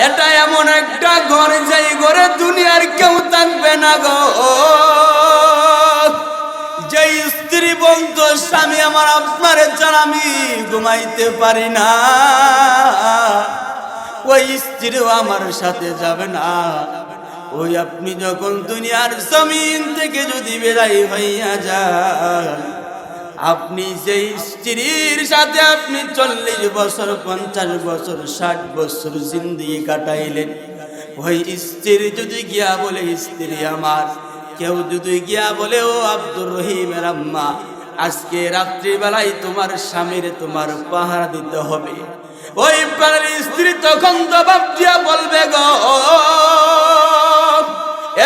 এটা এমন একটা ঘর, যেই ঘরে দুনিয়ার কেউ থাকবে না গো। যেই স্ত্রী বলতো স্বামী আমার আপনার ছাড়া আমি ঘুমাইতে পারি না, ওই স্ত্রীও আমার সাথে যাবে না। ওই আপনি যখন দুনিয়ার জমিন থেকে যদি বিদায় হইয়া যান, আপনি সেই স্ত্রীর সাথে আপনি 40 বছর 50 বছর 60 বছর জিন্দেগি কাটাইলেন। ওই স্ত্রী যদি গিয়া বলে স্ত্রী আমার, কেউ যদি গিয়া বলে ও আব্দুর রহিমের আম্মা, আজকে রাত্রিবেলায় তোমার স্বামীর তোমার পাহারা দিতে হবে, ওই পাহাড়ের স্ত্রী তখন জবাব দিয়া বলবে গো,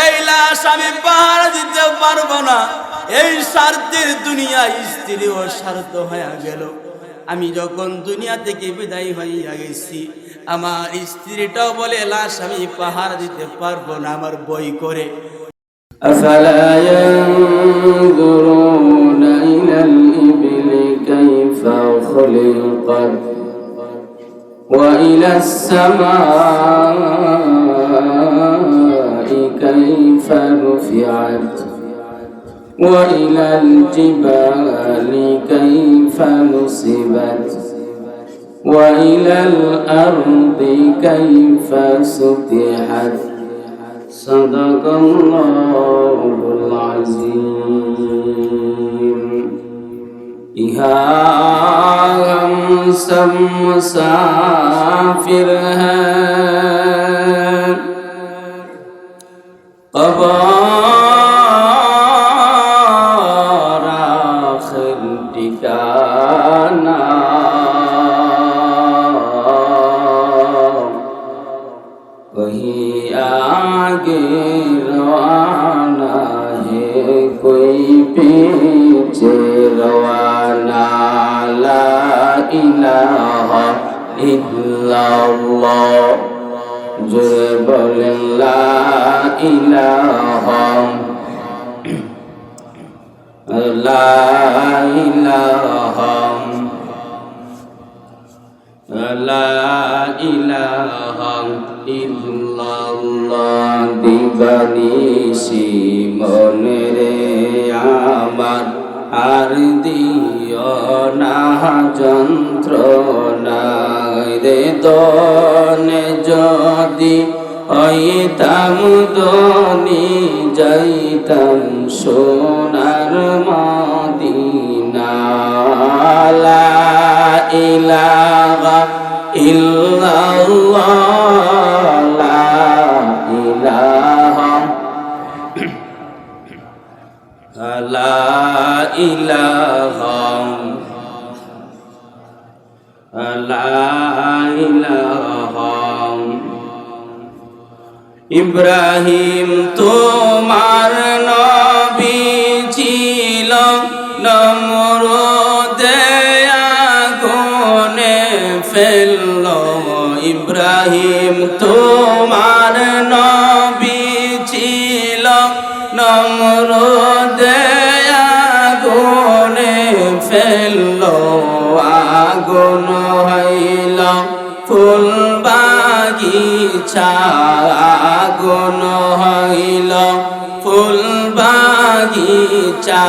এই লাশ আমি পাহারা দিতে পারবো না। এই স্বার্থের দুনিয়ায় স্ত্রীও স্বার্থ হয়ে গেল। আমি যখন দুনিয়া থেকে বিদায় হইয়া গেছি, আমার স্ত্রীটাও বলে লাশ আমি পাহারা দিতে পারবো না, আমার বই করে। أفلا ينظرون إلى الإبل كيف خلقت وإلى السماء كيف رفعت وإلى الجبال كيف نصبت وإلى الأرض كيف سطحت صدق الله العظيم यहाँ हम सब मुसाफिर हैं, कब्र आखिर ठिकाना, कहीं आगे रवाना है कोई पीछे रवाना। ला इलाहा इल्लल्लाह, जो बोले ला इलाहा ला इलाहा ला इलाहा इल्लल्लाह। দিবানিশি মনে রে আমার আর দিও না যন্ত্রণা রে, দনে যদি হইতাম দনি যাইতাম সোনার মদিনা। লা ইলাহা ইল্লাল্লাহ লা ইলাহা লা ইলাহা লা ইলাহা। ইব্রাহিম তোমার নবী ছিল, নমরুদে আগুনে ফেলল। ইব্রাহিম তোমার নবী ছিল, নমরুদে আগুনে ফেলল। আগুন হইল ফুল বাগিচা, আগুন হইল ফুল বাগিচা।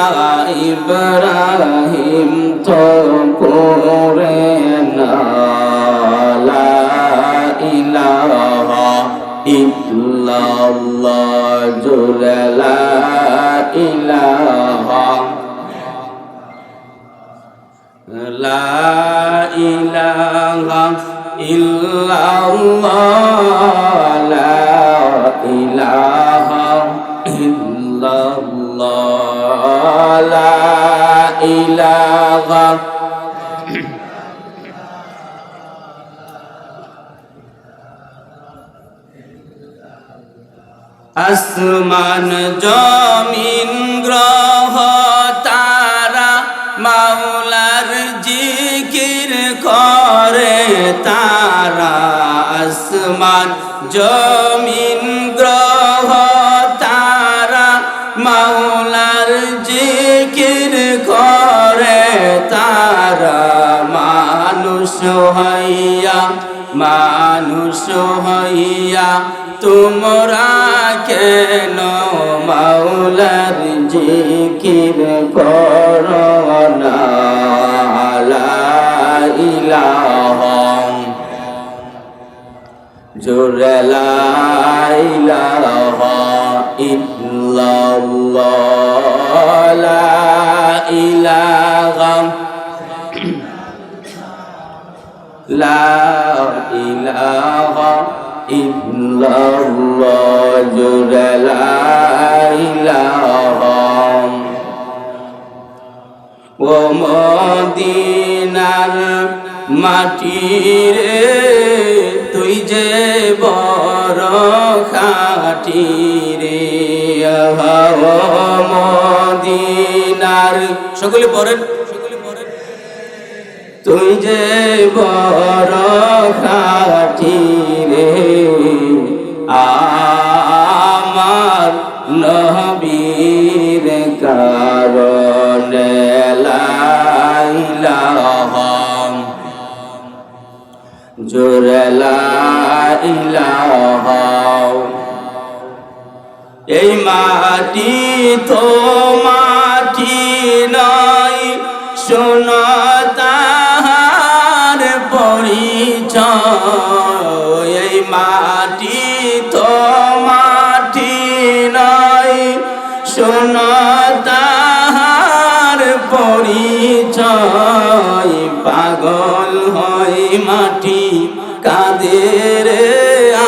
ইব্রাহিম তো পড়ে না লা ইলাহা ইল্লাল্লাহ, জোরে লা ইলাহা লা ইলাহা ইল্লাল্লাহ লা ইলাহা ইল্লাল্লাহ লা ইলাহা। আসমান জমিন গ্রহ তারা মাওলার জিকির করে তারা। আসমান জমিন গ্রহ তারা মাওলার জিকির করে তারা। মানুষ হইয়া মানুষ হইয়া তোমরা কেন মাওলার জিকির করো না লা ইলাহা জোরে লা ইলাহা ইল্লাল্লাহ লা ইলাহা লা ইলাহা ইল্লাল্লাহ জোরে লা ইলাহা ও মদিনার মাটি রে তুই যে বড় খাঁটি রে ও মদিনার সকলে পড়েন তুই যে বড় খাঁটি রে আমার নবীর কারণে লা ইলাহা জোরে লা ইলাহা এই মাটি তো মাটি নয় শোনো তাহার পরিচয় এই মাটি তো মাটি নয় শোনো তাহার পরিচয় পাগল হয় মাটি কাদের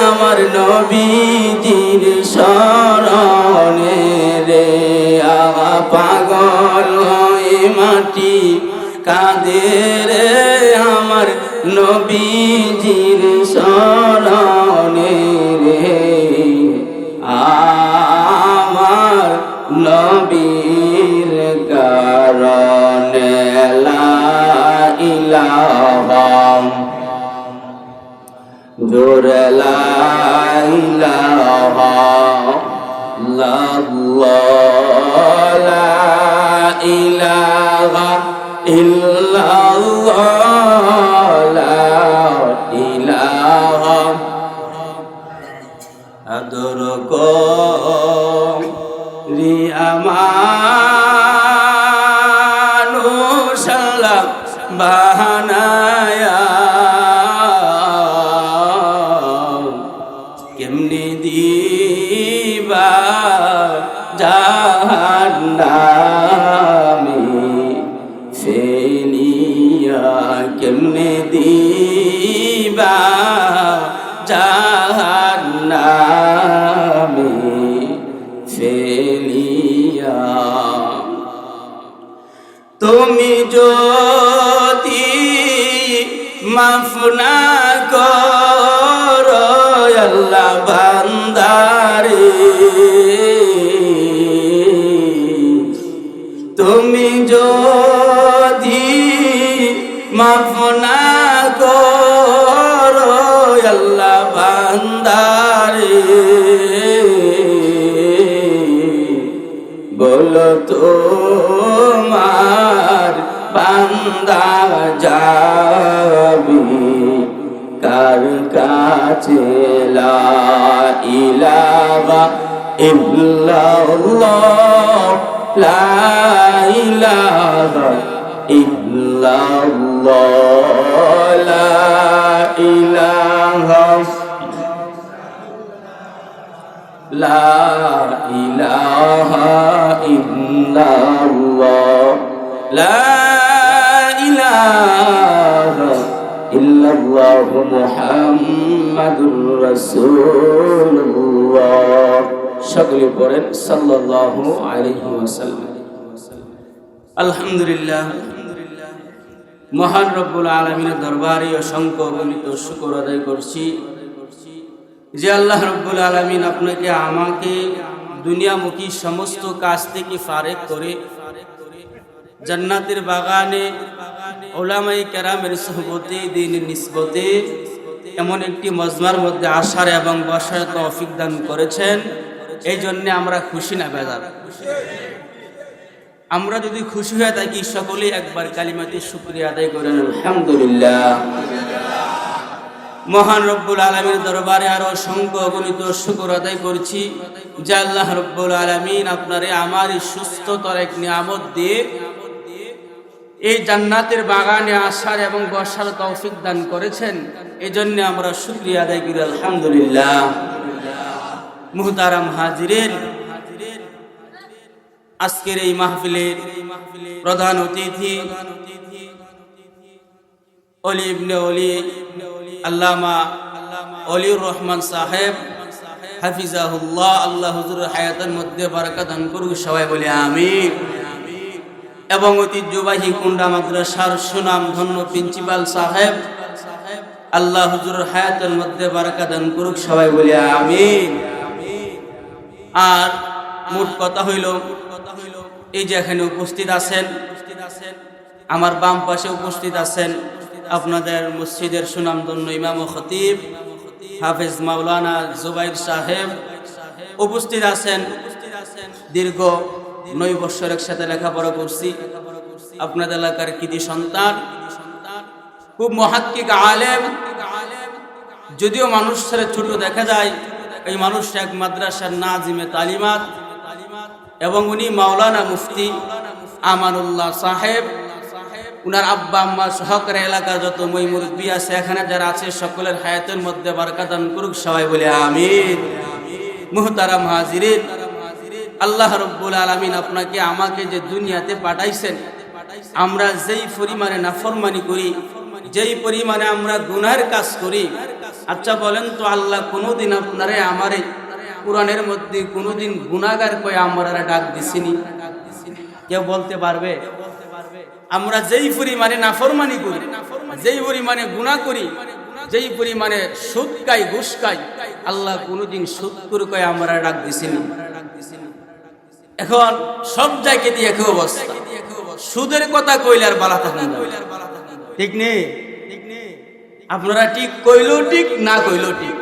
আমার নবীজির শরণে রে পাগল হয় মাটি কাদের আমার নবীজির শরণে রে আমার নবীর কারণে লা ইলাহা জোরে লা ইলাহা ইল্লাল্লাহ লা ইলাহা ইল্লাল্লাহ লা ইলাহা আদর করি আমানুষ আল্লাহ বানায়া কেমনি দিবা জাহান্নামে ফেলিয়া কেমনে দিবা জাহান্নামে ফেলিয়া তুমি যদি মাফ না করো আল্লাহ বান্দারে তুমি যদি মাফ না করো আল্লাহ বান্দারে বলো তোমার বান্দা যাবি কার কাছে লা ইলাহা ইল্লাল্লাহ লা ইলাহা ইল্লাল্লাহ লা ইলাহা লা ইলাহা ইল্লাল্লাহ লা ইলাহা ইল্লাল্লাহ মুহাম্মাদুর রাসূলুল্লাহ সকলে পড়েন সাল্লাল্লাহু আলাইহি ওয়াসাল্লাম। আলহামদুলিল্লাহ মহান রব্বুল আলামিনের দরবারে অসংখ্য অগণিত শুকর আদায় করছি যে আল্লাহ রব্বুল আলামিন আপনাকে আমাকে দুনিয়ামুখী সমস্ত কাজ থেকে ফারেক করে জান্নাতের বাগানে উলামায়ে কেরামের সুহবতে দ্বীনের নিসবতে এমন একটি মজমার মধ্যে আসার এবং বসার তৌফিক দান করেছেন। এই জন্য আমরা খুশি না বেজার? আমরা যদি খুশি হয়ে থাকি সকলেই একবার কালিমাতে শুকরিয়া আদায় করেন আলহামদুলিল্লাহ। মহান রব্বুল আলামিনের দরবারে আরো অসংখ্য অগণিত শুকর আদায় করছি যে আল্লাহ রব্বুল আলামিন আপনারে আমার এই সুস্থতার এক নিয়ামত দিয়ে এই জান্নাতের বাগানে আসার এবং বসার তৌফিক দান করেছেন। এজন্য আমরা শুকরিয়া আদায় করি আলহামদুলিল্লাহ। মুহতারাম হাজিরিন, আজকের এই মাহফিলের প্রধান অতিথি ওলি ইবনে ওলি আল্লামা ওলিউর রহমান সাহেব হাফিজাহুল্লাহ, আল্লাহ হুজুরের হায়াতের মধ্যে বারাকাত দান করুক, সবাই বলে আমিন। এবং ঐতিহ্যবাহী কুন্ডা মাদ্রাসার সুনাম ধন্য প্রিন্সিপাল সাহেব, আল্লাহ হুজুরের হায়াতের মধ্যে বারাকাত দান করুক, সবাই বলে আমিন। আর মোট কথা হইল, এই যে এখানে উপস্থিত আছেন, আমার বাম পাশে উপস্থিত আছেন আপনাদের মসজিদের সুনামধন্য ইমাম ও খতিব হাফেজ মাওলানা জুবাইর সাহেব, উপস্থিত আছেন দীর্ঘ 9 বছর একসাথে লেখাপড়া করছি, আপনাদের এলাকার কৃতি সন্তান, খুব মুহাক্কিক আলেম। যদিও মানুষের ছোট দেখা যায়, এই মানুষটা এক মাদ্রাসার নাজিমে তালিমাত এবং উনি মাওলানা মুফতি আমানুল্লাহ সাহেব, উনার আব্বা আম্মা সহকারে এলাকার যত মই মুরব্বী আছে এখানে যারা আছে সকলের হায়াতের মধ্যে বারাকাত দান করুক, সবাই বলে আমিন। মুহতারাম হাজিরিন, আল্লাহ রব্বুল আলামিন আপনাকে আমাকে যে দুনিয়াতে পাঠাইছেন, আমরা যেই পরিমাণে নাফরমানি করি, যেই পরিমাণে আমরা গুনাহের কাজ করি, আচ্ছা বলেন তো আল্লাহ কোনোদিন আপনারে আমারে কোরআনের মধ্যে কোনোদিন গুনাহগার কয়ে আমরা ডাক দিছিনি? কেউ বলতে পারবে? আমরা যেই পরিমাণে নাফরমানি করি, যেই পরিমাণে গুনাহ করি, যেই পরিমাণে সুদ খাই, ঘুষ খাই, আল্লাহ কোনোদিন সুদখোর কয়ে আমরা ডাক দিছিনি? এখন সব জায়গায় দিয়ে একই অবস্থা, সুদের কথা কইলে আর বালা থাকুন, ঠিক নেই? আপনারা ঠিক কইলেও ঠিক, না কইলেও ঠিক।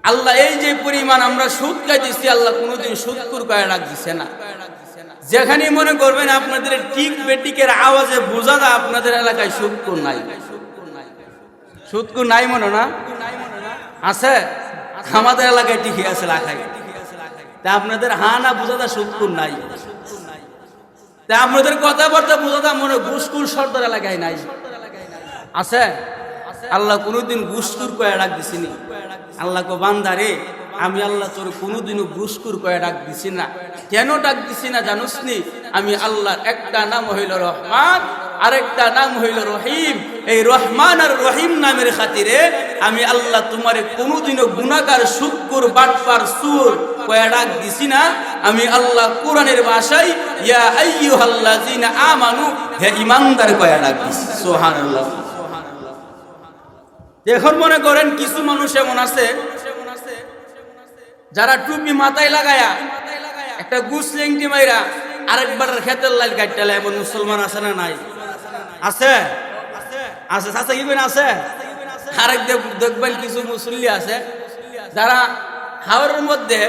আল্লাহ এই যে পরিমাণ আমরা সুদ খাইতেছি, আল্লাহ কোনোদিন সুদখোর কয়ে ডাক দিছে না। যেখানে মনে করবেন আপনাদের টিক বেটিকের আওয়াজে বোঝা যায় আপনাদের এলাকায় সুদখোর নাই, সুদখোর নাই মনে না আছে? আমাদের এলাকায় টিকে আছে লাখাই, তা আপনাদের হা না বোঝা যায় সুদখোর নাই, তা আপনাদের কথাবার্তা বোঝা যায় মনে ঘুষখোর সর্দার এলাকায় নাই, আছে? আল্লাহ কোনোদিন ঘুষখোর কয়ে ডাক দিছিনি। আল্লাহ কো বান্দারে, আমি আল্লাহ তোর কোনোদিনও ঘুষখোর কয়ে ডাক দিছি না। কেন ডাক দিছি না জানোস নি? আমি আল্লাহর একটা নাম হইল রহমান, আরেকটা নাম হইল রহিম। এই রহমান আর রহিম নামের খাতিরে আমি আল্লাহ তোমারে কোনোদিনও গুনাহগার, সুদখোর, বাটপার, সুর কয়ে ডাক দিছি না। আমি আল্লাহ কোরআনের ভাষায় ইয়া আইয়ুহাল্লাযিনা আমানু, হে ঈমানদার কয়ে ডাক দিছি। সুবহানাল্লাহ। এখন মনে করেন কিছু মানুষ এমন আছে যারা টুপি মাথায় লাগায়া একটা গুসলেংটি মাইরা আরেকবার খেতের লাইল কাটতে, এমন মুসলমান আছে না নাই? আছে, আছে, আছে, কি আছে? আরেক দেখবেন কিছু মুসল্লি আছে যারা হাওরের মধ্যে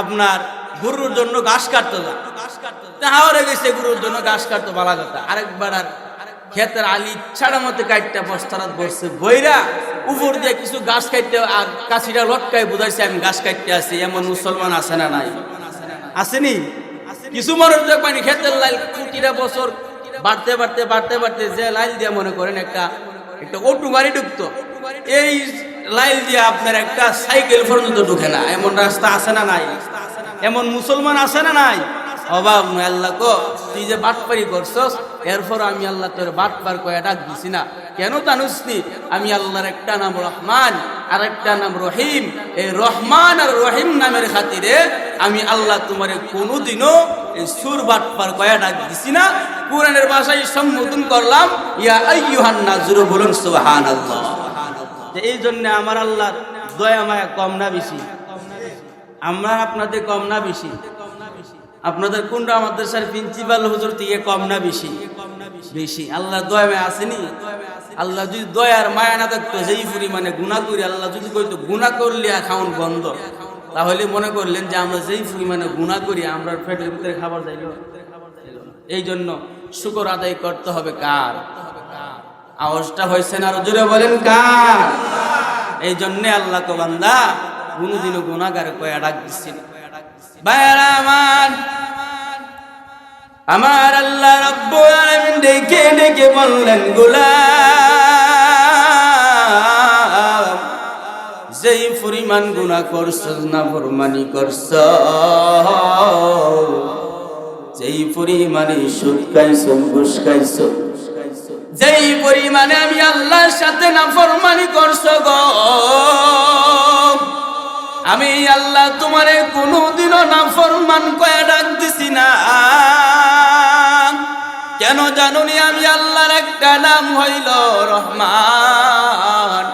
আপনার গরুর জন্য ঘাস কাটতে যায়, হাওরে গেছে গরুর জন্য ঘাস কাটতে ভালো কথা, আরেকবার আর ক্ষেতের আলি ছাড়া মতো কাটটা বস্তারাত বসছে বইরা উপর দিয়ে কিছু গাছ কাটতে আর কাছিটা লটকায় বুঝাইছে আমি গাছ কাটতে আছি। এমন মুসলমান আছে না নাই? আসেনি? কিছু মানুষ দেখবেন ক্ষেতের লাইল প্রতিটা বছর বাড়তে বাড়তে বাড়তে বাড়তে যে লাইল দিয়ে মনে করেন একটা অটো গাড়ি ঢুকতো, এই লাইল দিয়ে আপনার একটা সাইকেল পর্যন্ত ঢুকে না, এমন রাস্তা আছে না নাই? এমন মুসলমান আছে না নাই? অভাব নয়। আল্লাহ কো তুই যে বাটপারি করছস, এরপর আমি আল্লাহ তোর বাটপার কয়ে ডাক দিছি না। কেন জানুস নি? আমি আল্লাহর একটা নাম রহমান আর একটা নাম রহিম। এই রহমান আর রহিম নামের খাতিরে আমি আল্লাহ তোমারে কোনোদিনও এই সুর বাটপার কয়ে ডাক দিছি না। কোরআনের ভাষায় সম্বোধন করলাম ইয়া আইয়ুহান নাস, বলুন সুবহানাল্লাহ। এই জন্য আমার আল্লাহর দয়া মায়া কম না বেশি? আমরা আপনাদের কম না বেশি? আপনাদের কোনটা মাদ্রাসার প্রিন্সিপাল হুজুর থেকে কম না বেশি? বেশি। আল্লাহ দয়া মায়া আসেনি? আল্লাহ যদি দয়ার মায়া না থাকতো, যেই পরিমাণে গুনাহ করি, আল্লাহ যদি কইতো গুনাহ করলে খাওন বন্ধ, তাহলে মনে করলেন যে আমরা যেই পরিমাণে গুনাহ করি আমরা পেটের ভিতরে খাবার যাইল। এই জন্য শুকর আদায় করতে হবে কার? আওয়াজটা হয়েছে না? আর জোরে বলেন কার? এই জন্যে আল্লাহ তো বান্দা কোনদিনও গুনাহগার কয়া ডাক দিচ্ছি না। ভাইরা আমার আল্লাহ রাব্বুল আলামিন ডেকে ডেকে বললেন, গোলাম যেই পরিমাণ গুনাহ করছস, নাফরমানি করছস, যেই পরিমাণে সুদ খাইছস, ঘুষ খাইছস, যেই পরিমাণে আমি আল্লাহর সাথে নাফরমানি করছো গো, আমি আল্লাহ তোমারে কোনোদিনও নাফরমান কয়া ডাক দিছি না। কেন জানুনি? আমি আল্লাহর একটা নাম হইল রহমান,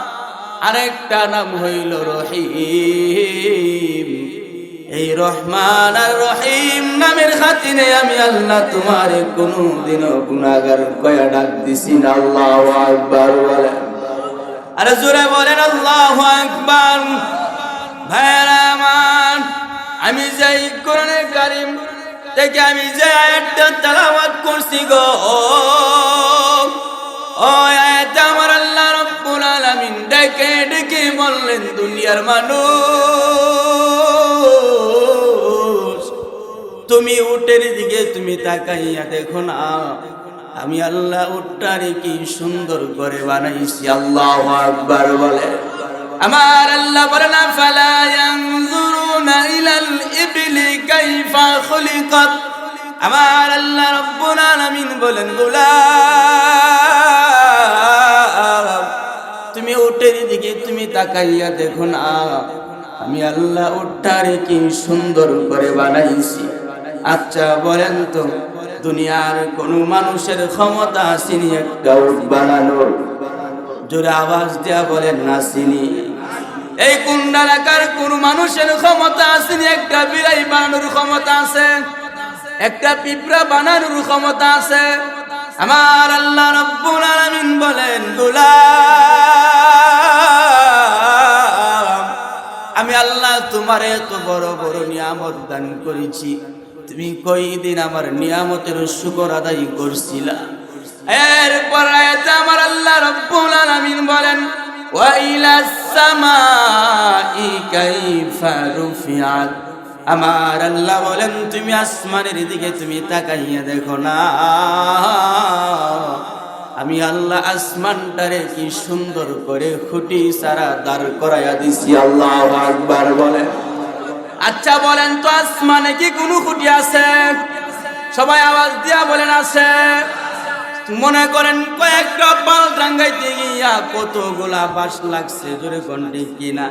আরেকটা নাম হইল রহিম। এই রহমান আর রহিম নামের খাতিরে আমি আল্লাহ তোমারে কোনোদিনও গুনাহগার কয়া ডাক দিছি না। আল্লাহু আকবার বলেন, আরে জোরে বলেন আল্লাহু আকবার। ভাইরা আমার, আমি যাই কোরআনে কারীম থেকে আমি যে আয়াতটা তেলাওয়াত করছি গো, ওই আয়াতে আমার আল্লাহ রাব্বুল আলামিন ডেকে ডেকে বললেন, দুনিয়ার মানুষ তুমি উটের দিকে তুমি তাকাইয়া দেখো না, আমি আল্লাহ উটটারে কি সুন্দর করে বানাইছি। আল্লাহু আকবার বলে। আমার আল্লাহ বলেন, আফালা ইয়ানজুরুনা ইলাল ইবলি কাইফা খুলিকাত। আমার আল্লাহ রাব্বুল আলামিন বলেন, গোলাম তুমি উটের দিকে তুমি তাকাইয়া দেখো না, আমি আল্লাহ উটটারে কি সুন্দর করে বানাইছি। আচ্ছা বলেন তো, দুনিয়ার কোন মানুষের ক্ষমতা আসেনি একটা উট বানানোর? জোরে আওয়াজ দেয়া বলেন না চিনি। এই কুন্ডা এলাকার কোন মানুষের ক্ষমতা আসেনি একটা বিড়াই বানানোর ক্ষমতা আছে, একটা পিঁপড়া বানানোর ক্ষমতা আছে। আমার আল্লাহ রাব্বুল আলামিন বলেন, গোলাম আমি আল্লাহ তোমারে এত বড় বড় নিয়ামত দান করেছি, তুমি কয়দিন আমার নিয়ামতের শুকর আদায় করছিলা? এরপর আয়াতে আমার আল্লাহ রাব্বুল আলামিন বলেন, ওয়া ইলাস সামাই কাইফা রুফিআত। আমার আল্লাহ বলেন, তুমি আসমানের দিকে তুমি তাকাইয়া দেখো না, আমি আল্লাহ আসমানটারে কি সুন্দর করে খুঁটি ছাড়া দাঁড় করাইয়া দিছি। আল্লাহু আকবার বলেন। আচ্ছা বলেন তো, আসমানে কি কোনো খুঁটি আছে? সবাই আওয়াজ দিয়া বলেন আছে। মনে করেন কয়েকটা পাল টাঙ্গাইতে গিয়া কতগুলা বাঁশ লাগছে, জোরে কোন ঠিক কিনা?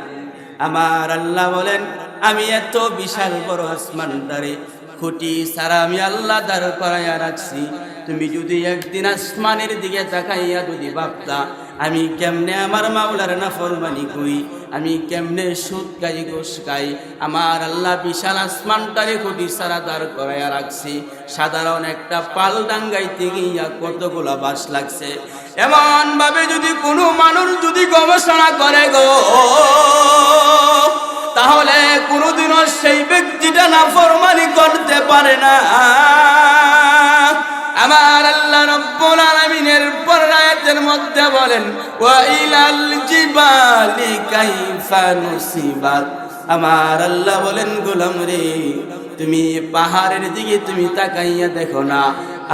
আমার আল্লাহ বলেন, আমি এত বিশাল বড় আসমানটারে খুঁটি ছাড়া আমি আল্লাহ দাঁড় করাইয়া রাখছি। তুমি যদি একদিন আসমানের দিকে তাকাইয়া যদি ভাবতা আমি কেমনে আমার মাওলার নাফরমানি করি, আমি কেমনে সুদ খাই, ঘুষ খাই, আমার আল্লাহ বিশাল আসমানটারে খুঁটি ছাড়া দাঁড় করাইয়া রাখছি, সাধারণ একটা পাল ডাঙ্গাইতে গিয়া কতগুলা বাঁশ লাগছে। এমন ভাবে যদি কোনো মানুষ যদি গবেষণা করে গো, তাহলে কোনোদিনও সেই ব্যক্তিটা নাফরমানি করতে পারে না। আমার আল্লাহ রাব্বুল আলামিনের পর আয়াতের মধ্যে বলেন, ওয়া ইলাল জিবালি কাইফা নুসিবাত। আমার আল্লাহ বলেন, গোলাম রে তুমি পাহাড়ের দিকে তুমি তাকাইয়া দেখো না,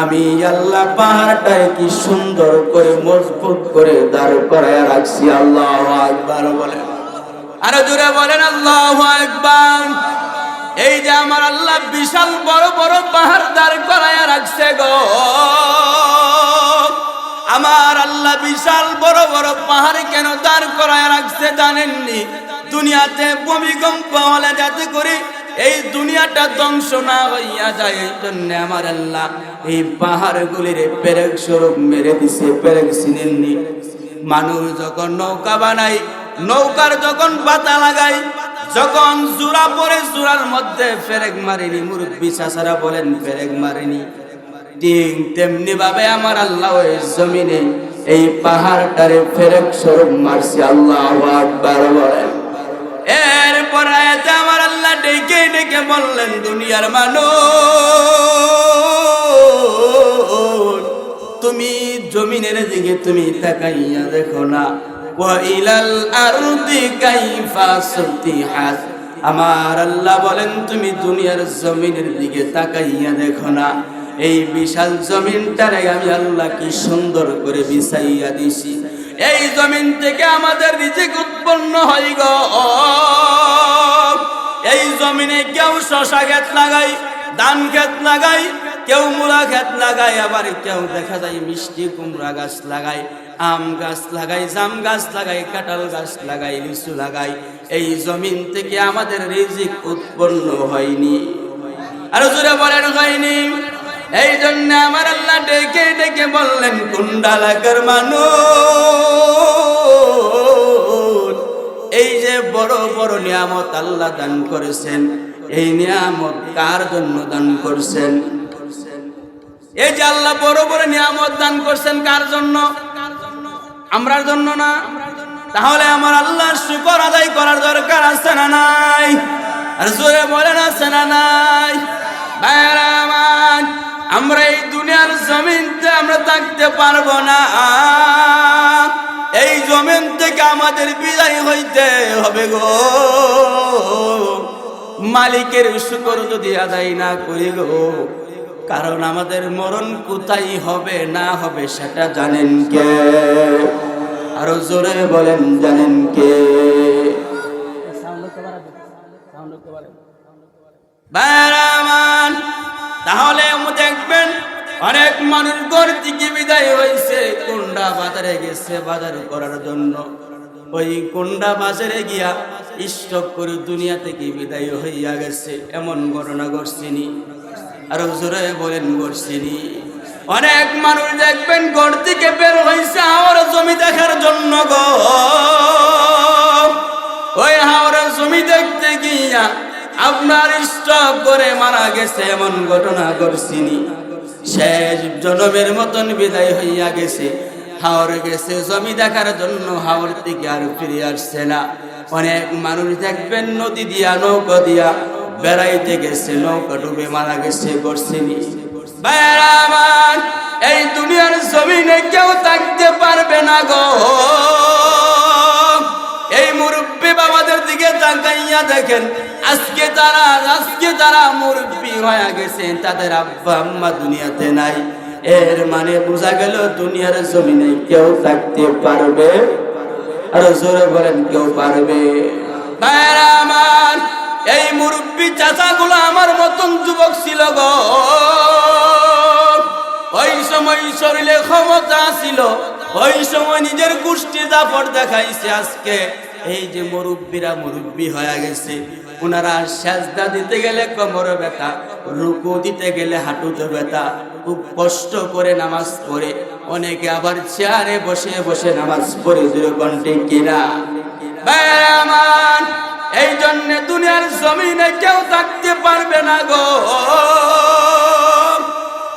আমি আল্লাহ পাহাড়টাকে কি সুন্দর করে মজবুত করে দাঁড় করাইয়া রাখছি। আল্লাহু আকবার বলেন, আরো জোরে বলেন আল্লাহু আকবার। এই যে আমার আল্লাহ বিশাল বড় বড় পাহাড় দাঁড় করাইয়া রাখছে গো, আমার আল্লাহ বিশাল বড় বড় পাহাড় কেন দাঁড় করাইয়া রাখছে জানেননি? দুনিয়াতে ভূমিকম্প হলে যাতে করে এই দুনিয়াটা ধ্বংস না হইয়া যায়, এই জন্য আমার আল্লাহ এই পাহাড়গুলির পেরেক স্বরূপ মেরে দিছে। পেরেক চিনেননি? মানুষ যখন নৌকা বানায়, নৌকার যখন পাতা লাগায়, যখন জোড়া পরে জোড়ার মধ্যে পেরেক মারেনি, মুরব্বী চাচারা বলেন পেরেক মারেনি, ঠিক তেমনি ভাবে আমার আল্লাহ ওই জমিনে এই পাহাড়টারে পেরেক স্বরূপ মারছে। আল্লাহু আকবার বলেন। এরপর আয়াতে আমার আল্লাহ ডেকে ডেকে বললেন, দুনিয়ার মানুষ তুমি জমিনের দিকে তুমি তাকাইয়া দেখো না, ওয়া ইলাল আরদি কাইফা সুতিহাত, আমার আল্লাহ বলেন তুমি দুনিয়ার জমিনের দিকে তাকাইয়া দেখো না, এই বিশাল জমিনটারে আমি আল্লাহ কি সুন্দর করে বিছাইয়া দিছি। এই জমিন থেকে আমাদের রিজিক উৎপন্ন হয় গো। এই জমিনে কেউ শশা ক্ষেত লাগাই, ধান ক্ষেত লাগাই, কেউ মূলা ক্ষেত লাগায়, আবার কেউ দেখা যায় মিষ্টি কুমড়া গাছ লাগায়, আম গাছ লাগায়, জাম গাছ লাগায়, কাঁঠাল গাছ লাগায়, লিচু লাগায়। এই জমিন থেকে আমাদের রিজিক উৎপন্ন হয়নি। আর জোরে বলেন হয়নি। এই জন্য আমার আল্লাহ ডেকে ডেকে বললেন, কুন্ডা এলাকার মানুষ, এই যে বড় বড় নিয়ামত আল্লাহ দান করেছেন, এই নিয়ামত কার জন্য দান করছেন? এই যে আল্লাহ বড় বড় নিয়ামত দান করছেন কার জন্য? আমরার জন্য না? তাহলে আমার আল্লাহর শুকর আদায় করার দরকার আছে না নাই? আর জোরে বলেন আছে না নাই? ভাইরা আমার, আমরা এই দুনিয়ার জমিনতে আমরা থাকতে পারবো না। এই জমিন থেকে আমাদের বিদায় হইতে হবে গো। মালিকের শুকর যদি আদায় না করি গো, কারণ আমাদের মরণ কোথায় হবে না হবে সেটা জানেন কে? আরো জোরে বলেন জানেন কে? তাহলে দেখবেন অনেক মানুষ ঘর থেকে বিদায় হয়েছে, কোন্ডা বাজারে গেছে বাজার করার জন্য। ওই কোন্ডা বাজারে গিয়া স্টক করে দুনিয়া থেকে বিদায় হইয়া গেছে, এমন ঘটনা ঘটছেনি। আরো জোরে বলেন ঘটছেনি। অনেক মানুষ দেখবেন ঘর থেকে বের হয়েছে হাওড়া জমি দেখার জন্য গো। ওই হাওড়া জমি দেখতে গিয়া আপনার স্টক করে মারা গেছে, এমন ঘটনা ঘটছেনি। শেষ জনমের মতন বিদায় হইয়া গেছে, হাওড়ে গেছে জমি দেখার জন্য, হাওড় থেকে আর ফিরে আসছে না। অনেক মানুষ দেখবেন নদী দিয়া নৌকা দিয়া বেড়াইতে গেছে, নৌকা ডুবে মারা গেছে করছেনি। ভাইরা আমার, এই দুনিয়ার জমিনে কেউ থাকতে পারবে না গো। এই মুরব্বী বাবাদের দিকে তাকাইয়া দেখেন, আজকে তারা মুরব্বী হয়ে গেছে, তাদের আব্বা আম্মা দুনিয়াতে নাই। এর মানে বোঝা গেল দুনিয়ার জমিনে কেউ থাকতে পারবে? আর জোরে বলেন কেউ পারবে? ভাইরা আমার, এই মুরব্বী চাচাগুলো আমার মতন যুবক ছিল গো। ওই সময় শরীরে ক্ষমতা ছিল, ওই সময় নিজের গোষ্ঠী দাপট দেখাইছে। আজকে এই যে মুরব্বীরা মুরব্বী হয়ে গেছে, ওনারা সেজদা দিতে গেলে কোমরে ব্যথা, রুকু দিতে গেলে হাঁটুতে ব্যথা, খুব কষ্ট করে নামাজ পড়ে। অনেকে আবার চেয়ারে বসে বসে নামাজ পড়ে, যেরকম ঠিক কিনা? এই জন্য দুনিয়ার জমিনে কেউ থাকতে পারবে না গো।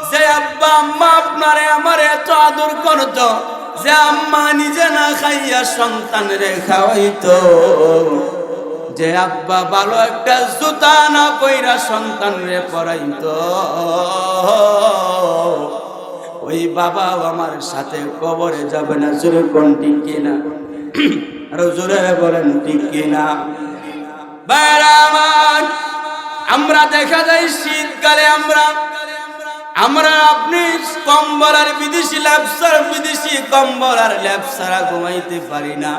যে আব্বা আম্মা আপনারে আমার এত আদর করত, যে আম্মা নিজে না খাইয়া সন্তানরে খাওয়াইতো, যে আব্বা ভালো একটা জুতা না পইরা সন্তানরে পরাইতো, ওই বাবা আমার সাথে কবরে যাবে না। জোরে কোন ঠিক কিনা? আরো জোরে বলেন ঠিক কিনা? আমরা দেখা যায় শীতকালে আমরা আপনি কম্বল আর বিদেশি কম্বল আর ল্যাপসারা ঘুমাইতে পারি না।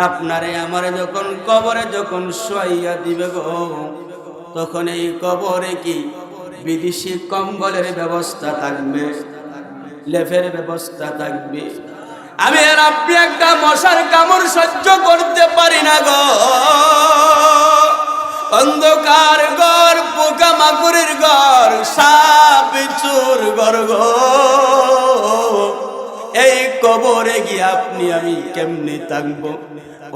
আপনারে আমারে যখন কবরে যখন শোয়াইয়া দিবে গো, তখন এই কবরে কি বিদেশি কম্বলের ব্যবস্থা থাকবে? লেফের ব্যবস্থা থাকবে? আমি আর আপনি একটা মশার কামড় সহ্য করতে পারি না গো। অন্ধকার ঘর, পোকা মাকড়ের ঘর, সাপ বিচ্ছুর ঘর গো। এই কবরে গিয়ে আপনি আমি কেমনে থাকবো?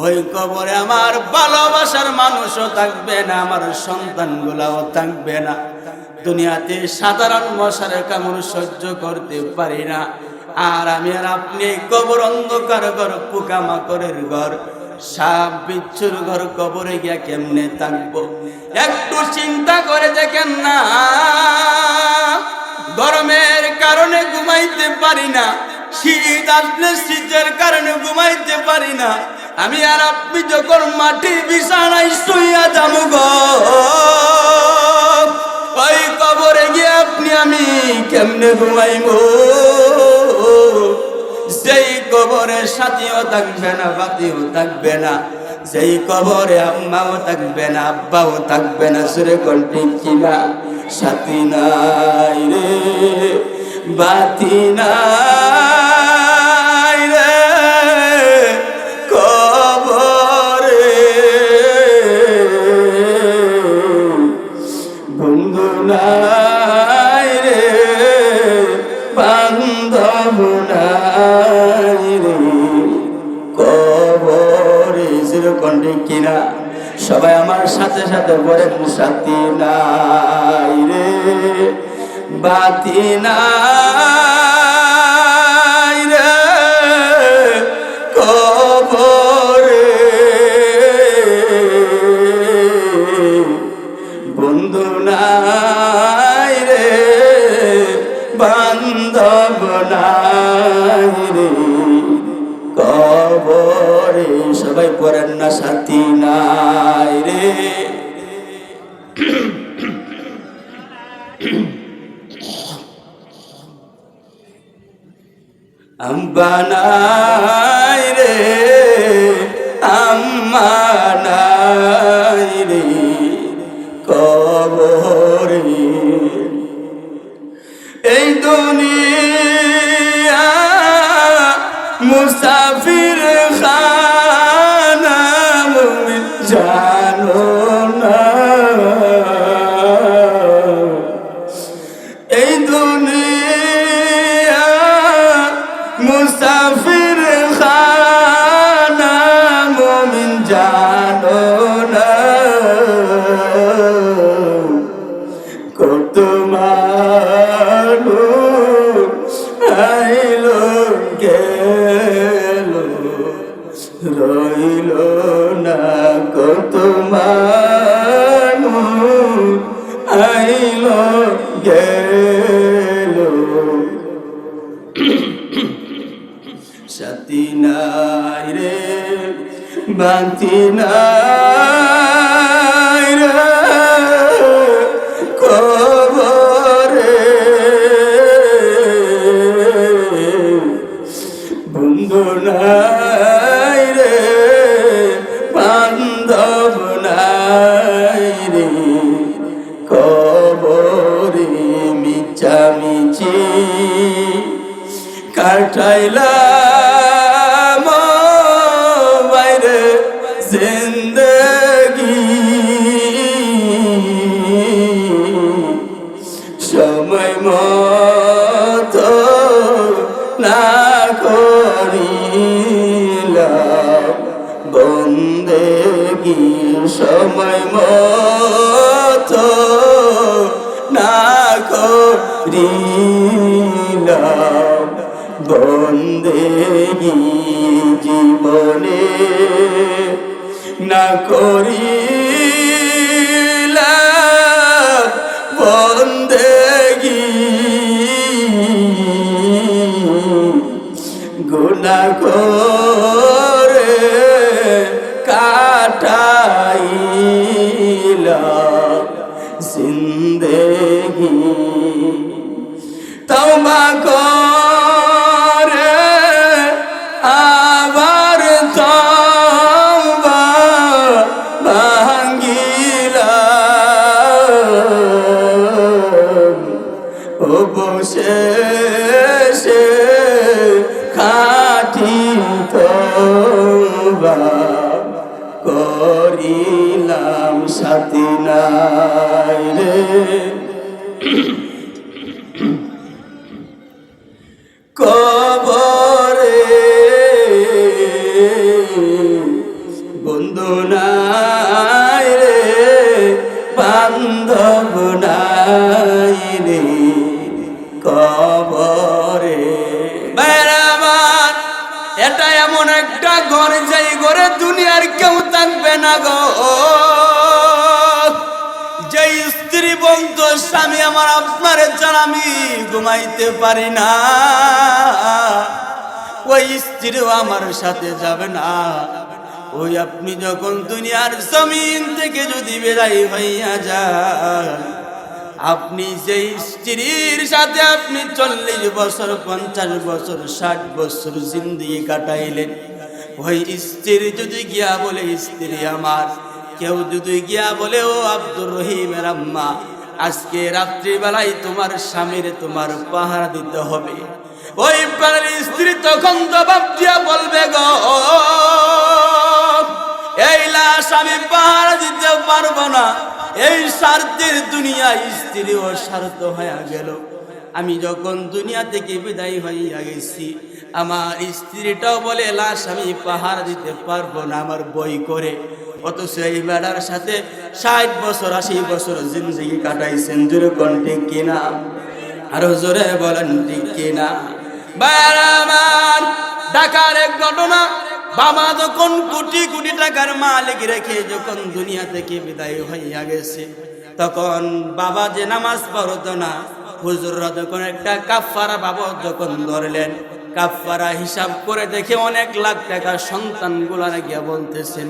ওই কবরে আমার ভালোবাসার মানুষও থাকবে না, আমার সন্তানগুলাও থাকবে না। দুনিয়াতে সাধারণ মশার কামড় সহ্য করতে পারি না, আর আমি আর আপনি কবর অন্ধকার ঘর, পোকা মাকড়ের ঘর, সাপ বিচ্ছুর ঘর, কবরে গিয়া কেমনে থাকবো? একটু চিন্তা করে দেখেন না, গরমের কারণে ঘুমাইতে পারি না, শীত আসলে শীতের কারণে ঘুমাইতে পারি না। আমি আর আপনি যখন মাটির বিছানায় শুইয়া যাবো গো, ওই কবরে গিয়ে আপনি আমি কেমনে ঘুমাইবো? সেই কবরে সাথীও থাকবে না, বাতিও থাকবে না, সেই কবরে আম্মাও থাকবে না, আব্বাও থাকবে না। সুরে কণ্ঠে কিনা সাথী নাই রে, বাতি নাই রে কবরে, বন্ধু নাই রে, বান্ধব নাই রে কবরে। কণ্ঠে কিনা সবাই আমার সাথে সাথে বলেন, সাথী নাই রে, বাতি নাই রে কবরে, বন্ধু নাই রে, বান্ধব নাই রে কবরে। সবাই পড়েন না, সাথী নাই রে। আম্মা নাই রে, আম্মা নাই রে কবরে। এই দুনিয়া মুসাফির খানা, মুমিন জানো না। এই দুনিয়া মুসাফির খানা, মুমিন জানো না। কত মানুষ আইলো গেল, রইল না। কত মানুষ আইলো গেল, সাথী নাই রে, বাতি নাই রে কবরে, বন্ধু নাই রে, বান্ধব নাই রে কবরে। মিছামিছি কাটাইলাম বাইরে জিন্দগি, সময় মতো না করিলাম বন্দেগি, সময় মতো না করিলাম বন্দেগি। জীবনে না করিলাম বন্দেগি, গুনাহ করে কাটাইলাম জিন্দেগি। তওবা করে আবার তওবা ভাঙ্গিলাম, অবশেষে খাঁটি তওবা করিলাম, সাথী নাই রে কবরে, বন্ধু নাই রে, বান্ধব নাই রে কবরে। বেরামান এটা এমন একটা ঘর, যেই ঘরে দুনিয়ার কেউ থাকবে না গো। যেই স্ত্রী বলতো, স্বামী আমার আপনারে আপনার আমি ঘুমাইতে পারি না, ওই স্ত্রীও আমার সাথে যাবে না। ওই আপনি যখন দুনিয়ার জমিন থেকে যদি বিদায় হইয়া যান, আপনি সেই স্ত্রীর সাথে আপনি 40 বছর 50 বছর 60 বছর জিন্দেগি কাটাইলেন, ওই স্ত্রী যদি গিয়া বলে স্ত্রী আমার, কেউ যদি গিয়া বলে ও আব্দুর রহিমের আম্মা, আজকে রাত্রিবেলায় তোমার স্বামীর তোমার পাহারা দিতে হবে, ওই প্রাণের স্ত্রী তখন জবাব দিয়া বলবে গো, এই লাশ আমি পাহারা দিতে পারবো না, এই স্বার্থের দুনিয়ায় স্ত্রীও স্বার্থ হয়ে গেল। আমি যখন দুনিয়া থেকে বিদায় হইয়া গেছি, আমার স্ত্রীটাও বলে লাশ আমি পাহারা দিতে পারবো না, আমার বই করে। অথচ এই বেড়ার সাথে 60 বছর 80 বছর জিন্দগি কাটাইছেন, জোরে কোন ঠিক কিনা? আরো জোরে বলেন ঠিক কিনা? ঢাকার এক ঘটনা, বাবা যখন কোটি কোটি টাকার মালিক রেখে যখন দুনিয়া থেকে বিদায় হইয়া গেছে, তখন বাবা যে নামাজ পড়তো না, হুজুররা যখন একটা কাফারা বাবা যখন ধরলেন, কাফারা হিসাব করে দেখে অনেক লাখ টাকা সন্তানগুলা গিয়া বলতেছেন,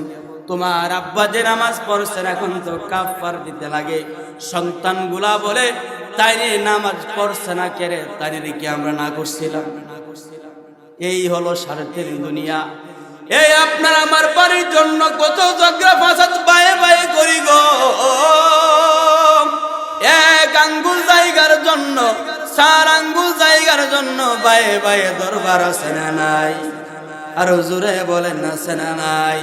তোমার আব্বা যে নামাজ পড়ছেন এখন তো কাফার দিতে লাগে। সন্তানগুলা বলে, তাই নামাজ পড়ছে না কেরে, তাই কি আমরা না করছিলাম? এই হলো স্বার্থের দুনিয়া। এই আপনার আমার বাড়ির জন্য কত ঝগড়া ফাসাদ বায়ে বায়ে করি গো, এক আঙ্গুল জায়গার জন্য 4 আঙ্গুল জায়গার জন্য বায়ে বায়ে দরবার আছে না নাই? আরো জোরে বলেন আছে না নাই?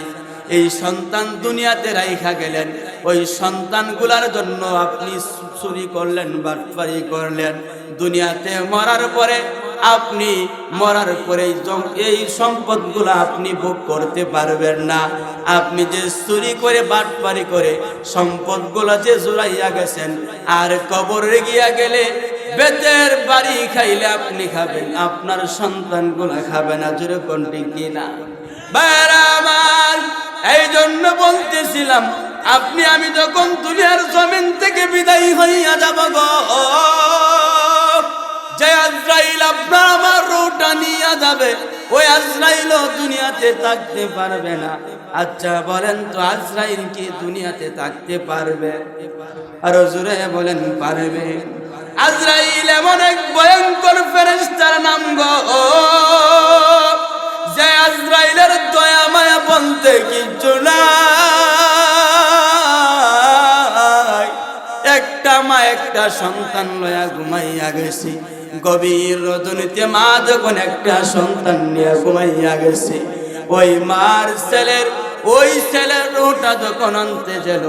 এই সন্তান দুনিয়াতে রাইখা গেলেন, ওই সন্তানগুলার জন্য আপনি চুরি করলেন, বাটপারি করলেন, দুনিয়াতে মরার পরে আপনি মরার পরে এই সম্পদগুলো আপনি ভোগ করতে পারবেন না। আপনি যে চুরি করে বাটপারি করে সম্পদগুলো যে জোড়াইয়া গেছেন, আর কবরে গিয়া গেলে বেতের বাড়ি খাইলে আপনি খাবেন, আপনার সন্তানগুলা খাবে না, জোরে কোন ঠিক কিনা? বাইরা আমার, এই জন্য বলতেছিলাম, আপনি আমি যখন দুনিয়ার জমিন থেকে বিদায় হইয়া যাব গো, যে আজরাইল আপনার আমার রূহটা নিয়ে যাবে, ওই আজরাইল দুনিয়াতে থাকতে পারবে না। আচ্ছা বলেন তো, আজরাইল কি দুনিয়াতে থাকতে পারবে? আরো জোরে বলেন পারবে? আজরাইল এমন এক ভয়ঙ্কর ফেরেশতার নাম গো, যে আজরাইলের দয়া মায়া বলতে কিছু নাই। একটা মা একটা সন্তান লয়া ঘুমাইয়া গেছে, গভীর রজনীতে মা যখন একটা সন্তান নিয়ে ঘুমাইয়া গেছে, ওই মার ছেলের রুহটা যখন আনতে গেল,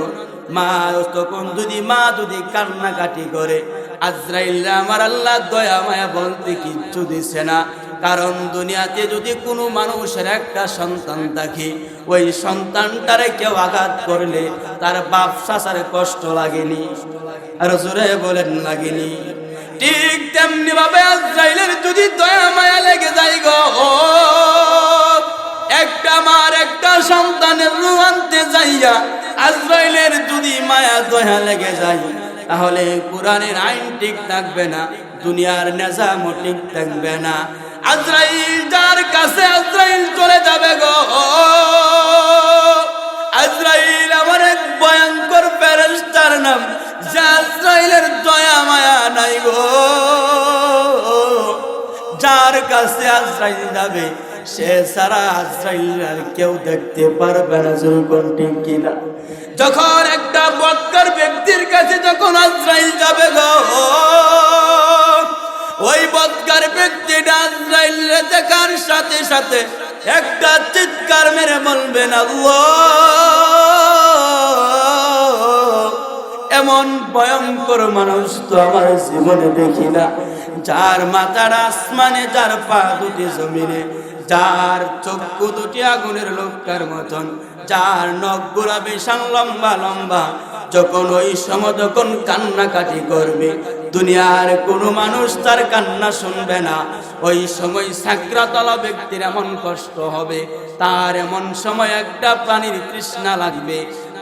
মা তখন মা যদি কান্নাকাটি করে, আজরাইল আমার আল্লাহ দয়া মায়া বলতে কিচ্ছু দিছে না। কারণ দুনিয়াতে যদি কোনো মানুষের একটা সন্তান থাকে, ওই সন্তানটারে কেউ আঘাত করলে তার বাপ চাচার কষ্ট লাগেনি? আর জোরে বলেন লাগেনি? ঠিক তেমনি ভাবে আজরাইলের যদি দয়া মায়া লেগে যায় গো, একটা মার একটা সন্তানের রূহ আনতে যাইয়া আজরাইলের যদি মায়া দয়া লেগে যায়, তাহলে কোরআনের আইন ঠিক থাকবে না, দুনিয়ার নিজামও ঠিক থাকবে না। আজরাইল যার কাছে আজরাইল চলে যাবে গো, আজরাইল আমার এক ভয়ঙ্কর ফেরেশতার নাম, যে আজরাইলের দয়া মায়া নাই গো। যার কাছে আজরাইল যাবে, সে সারা আজরাইল আর কেউ দেখতে পারবে না, যখন ঠিক কিনা? যখন একটা বদকার ব্যক্তির কাছে যখন আজরাইল যাবে গো, ওই বদকার ব্যক্তিটা আজরাইল দেখার সাথে সাথে একটা চিৎকার মেরে বলবেন, আল্লাহ, এমন ভয়ঙ্কর মানুষ তো আমার জীবনে দেখি না। যার মাথার আসমানে, যার পা দুটি জমিনে, যার চক্ষু দুটি আগুনের লোকার মতন, যার নখগুলা বিশাল লম্বা লম্বা, যখন ওই সময় যখন কান্নাকাটি করবে, দুনিয়ার কোনো মানুষ তার কান্না শুনবে না। ওই সময় সাকরাতলা ব্যক্তির এমন কষ্ট হবে, তার এমন সময় একটা প্রাণীর তৃষ্ণা লাগবে,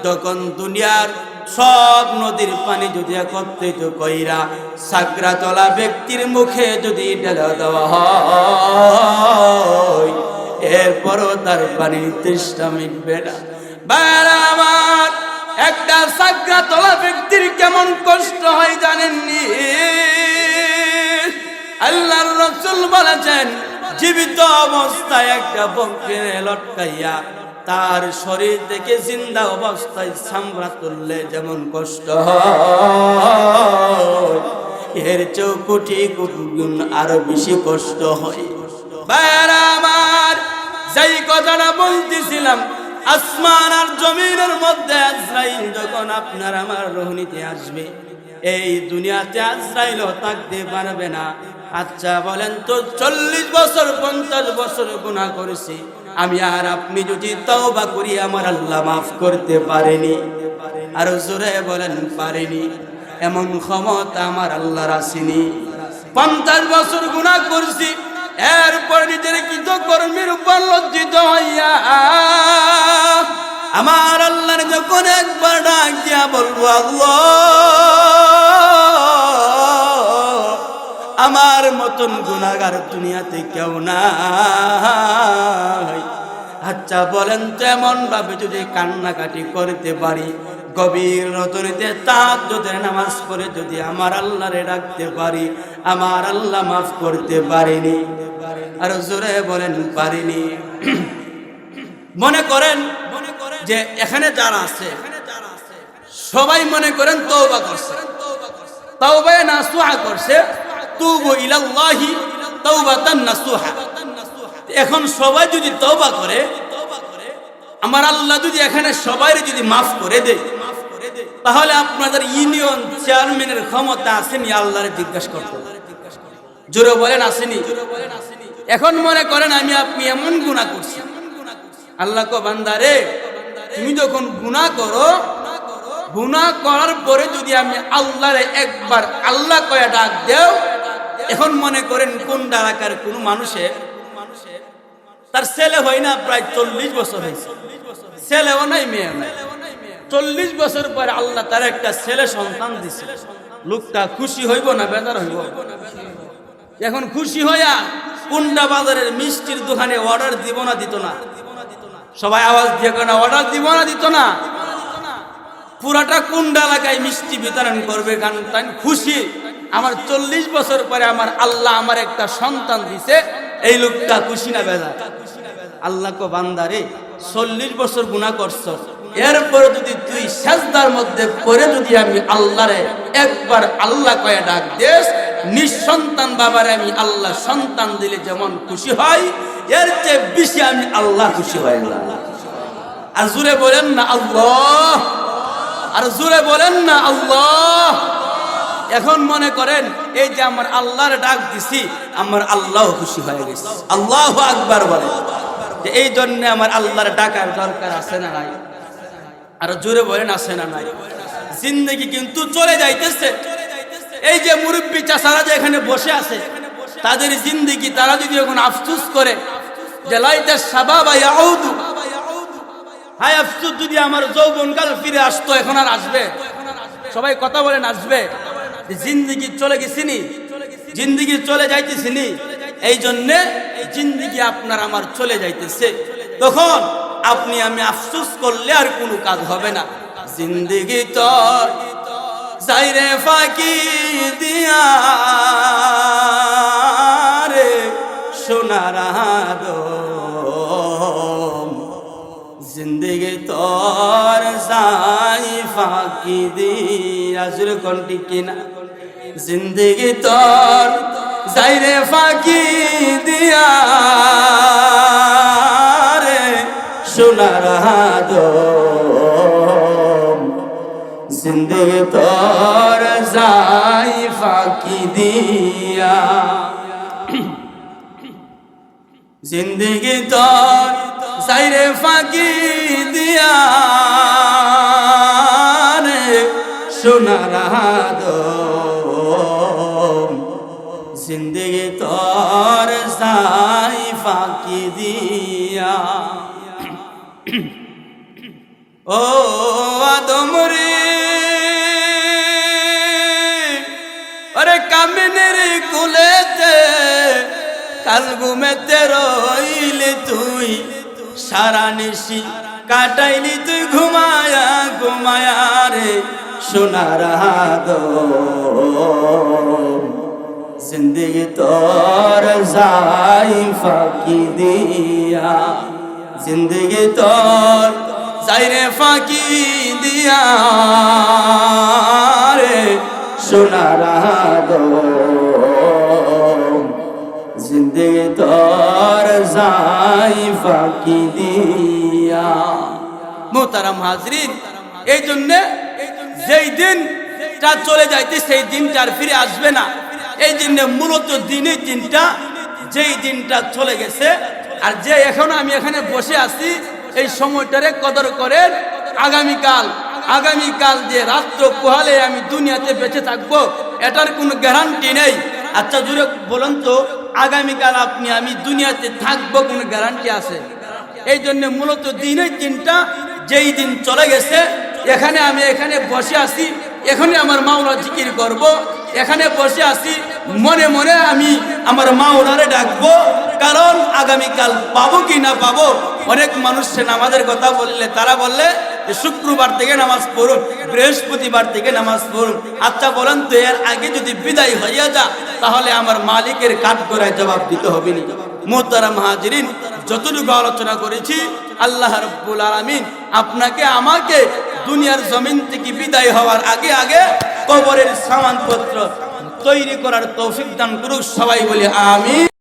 তখন দুনিয়ার সব নদীর পানি যদি একত্রিত কইরা সাগরাতলা ব্যক্তির মুখে যদি ঢেলে দেওয়া হয়, এরপরও তার পানির তৃষ্ণা মিটবে না। ভাইরা আমার, একটা সাগরাতলা ব্যক্তির কেমন কষ্ট হয় জানেননি? আল্লাহর রাসূল বলেছেন, জীবিত অবস্থায় একটা বকরিরে লটকাইয়া তার শরীর থেকে জিন্দা অবস্থায় চামড়া তুললে যেমন কষ্ট হয়, এর চেয়েও কোটি কোটি গুণ আরো বেশি কষ্ট হয়। ভাইরা আমার, যেই কথাটা বলতেছিলাম, আসমান আর জমিনের মধ্যে আজরাইল যখন আপনার আমার রোহিণীতে আসবে, এই দুনিয়াতে আজরাইলও থাকতে পারবে না। আচ্ছা বলেন তো, 40 বছর 50 বছর গুনাহ করেছি, আমি আর আপনি যদি তওবা করি আমার আল্লাহ মাফ করতে পারেনি? আর জোরে বলেন পারেনি। এমন ক্ষমতা আমার আল্লাহর আসেনি। 50 বছর গুনাহ করছি, এরপর নিজের কৃতকর্মের উপর লজ্জিত হইয়া আমার আল্লাহর যখন একবার ডাক দিয়া বলবো, আল্লাহ আমার মতন গুনাহগার দুনিয়াতে কেউ নাই। আচ্ছা বলেন তো, এমন ভাবে যদি কান্নাকাটি করতে পারি, গভীর রজনীতে তাহাজ্জুদের নামাজ পড়ে যদি আমার আল্লাহরে ডাকতে পারি, আমার আল্লাহ মাফ করতে পারেনি? আর জোরে বলেন পারেনি। মনে করেন যে এখানে যারা আছে সবাই মনে করেন তওবা করছে, তাওবায়ে নাসুহা করছে, তুবু ইলাল্লাহি তাওবাতান নাসুহা। এখন সবাই যদি তওবা করে, আমার আল্লাহ যদি এখানে সবাই যদি মাফ করে দেয়, তাহলে আপনাদের ইউনিয়ন চেয়ারম্যানের ক্ষমতা আসেনি আল্লাহরে জিজ্ঞাসা করতে? জোরে বলেন আসেনি? এখন মনে করেন আমি আপনি এমন গুনাহ করছি, আল্লাহ কো বান্দা রে, তুমি যখন গুনাহ করো, গুনাহ করার পরে যদি আমি আল্লাহরে একবার আল্লাহ কয়ে ডাক দেও, এখন মনে করেন কোন এলাকার কোন মানুষের তার ছেলে হয় না, প্রায় 40 বছর হয়েছে, ছেলেও নাই মেয়ে নাই, 40 বছর পরে আল্লাহ তার একটা ছেলে সন্তান দিছে, লোকটা খুশি হইব না বেজার হইব? এখন খুশি হইয়া কুন্ডা বাজারের মিষ্টির দোকানে অর্ডার দিব না দিত না? সবাই আওয়াজ দিয়ে কেন অর্ডার দিব না দিত না? পুরাটা কুন্ডা এলাকায় মিষ্টি বিতরণ করবে, কারণ তাই খুশি, আমার 40 বছর পরে আমার আল্লাহ আমার একটা সন্তান দিছে, এই লোকটা খুশি না বেজার? আল্লাহ কো বান্দা রে, 40 বছর গুনাহ করছ, এরপরে যদি তুই সাজদার মধ্যে পড়ে যদি আমি আল্লাহরে একবার আল্লাহ কয়ে ডাক দেস, নিঃসন্তান বাবারে আমি আল্লাহ সন্তান দিলে যেমন খুশি হয়, এর চেয়ে বেশি আমি আল্লাহ খুশি হয় না। আর জোরে বলেন না আল্লাহ, আর জোরে বলেন না আল্লাহ। এখন মনে করেন এই যে আমার আল্লাহর ডাক দিছি, আমার আল্লাহ খুশি হয়ে গেছে। আল্লাহু আকবার বলেন। এই জন্য আমার আল্লাহর ডাকার দরকার আছে না নাই? আর জোরে বলেন আছে না নাই? জিন্দগি কিন্তু চলে যাইতেছে। এই যে মুরব্বী চাচারা যে এখানে বসে আছে, তাদের জিন্দগি তারা যদি এখন আফসোস করে যে লাইতা শাবাবা ইয়াউদু, হায় আফসোস যদি আমার যৌবনকাল ফিরে আসতো, এখন আর আসবে? সবাই কথা বলেন আসবে? জিন্দগি চলে গেছিনি, জিন্দগি চলে যাইতেছিনি, এই জন্যে জিন্দগি আপনার আমার চলে যাইতেছে। তখন আপনি আমি আফসোস করলে আর কোনো কাজ হবে না। জিন্দগি তো যাইরে ফাঁকি দিয়া রে সোনার আদম, জিন্দগি তোর যাই ফাঁকি দিয়া, জোরে কোনটি কিনা? জিন্দগি তোর যাইরে ফাঁকি দিয়া রে সোনার আদম, জিন্দগি তোর যাই ফাঁকি দিয়া, জিন্দগি তোর যাইরে ফাঁকি দিয়া রে সোনার আদম, জিন্দগি তোর যাই ফাঁকি দিয়া। ও আদম রে আমিনের কুলেতে কাল ঘুমেতে রইলি তুই, সারা নিশি কাটাইলি তুই ঘুমায়া ঘুমায়া রে সোনার আদম। জিন্দগি তোর যাই ফাঁকি দিয়া, জিন্দগি তোর যাই রে ফাঁকি দিয়া রে সোনার আদম। জিন্দগি তোর যাই ফাঁকি দিয়া। মোহতারাম হাজরিন, এই জন্য যেই দিনটা চলে যাইতে সেই দিনটা আর ফিরে আসবে না। এই জন্য মূলত দিনই দিনটা, যেই দিনটা চলে গেছে। আর যে এখন আমি এখানে বসে আছি এই সময়টারে কদর করেন। আগামীকাল যে রাত্র পোহালে আমি দুনিয়াতে বেঁচে থাকবো এটার কোনো গ্যারান্টি নেই। আচ্ছা জুড়ে বলুন তো, আগামীকাল আপনি আমি দুনিয়াতে থাকবো কোনো গ্যারান্টি আছে? এই জন্য মূলত দিনই দিনটা, যেই দিন চলে গেছে। আমি এখানে বসে আছি, এখনই আমার মাওলা জিকির করব। এখানে বসে আছি, মনে মনে আমি আমার মাওলারে ডাকবো, কারণ আগামীকাল পাবো কি না পাবো। অনেক মানুষ নামাজের কথা বললে তারা বললে শুক্রবার থেকে নামাজ পড়ুন, বৃহস্পতিবার থেকে নামাজ পড়ুন। আচ্ছা বলেন তো, এর আগে যদি বিদায় হইয়া যা তাহলে আমার মালিকের কাঠগড়ায় জবাব দিতে হবে না? মোহতারাম হাজিরিন, যতটুকু আলোচনা করেছি আল্লাহ রাব্বুল আলামিন আপনাকে আমাকে দুনিয়ার জমিন থেকে বিদায় হওয়ার আগে আগে কবরের সামানপত্র তৈরি করার তৌফিক দান করুক। সবাই বলি আমিন।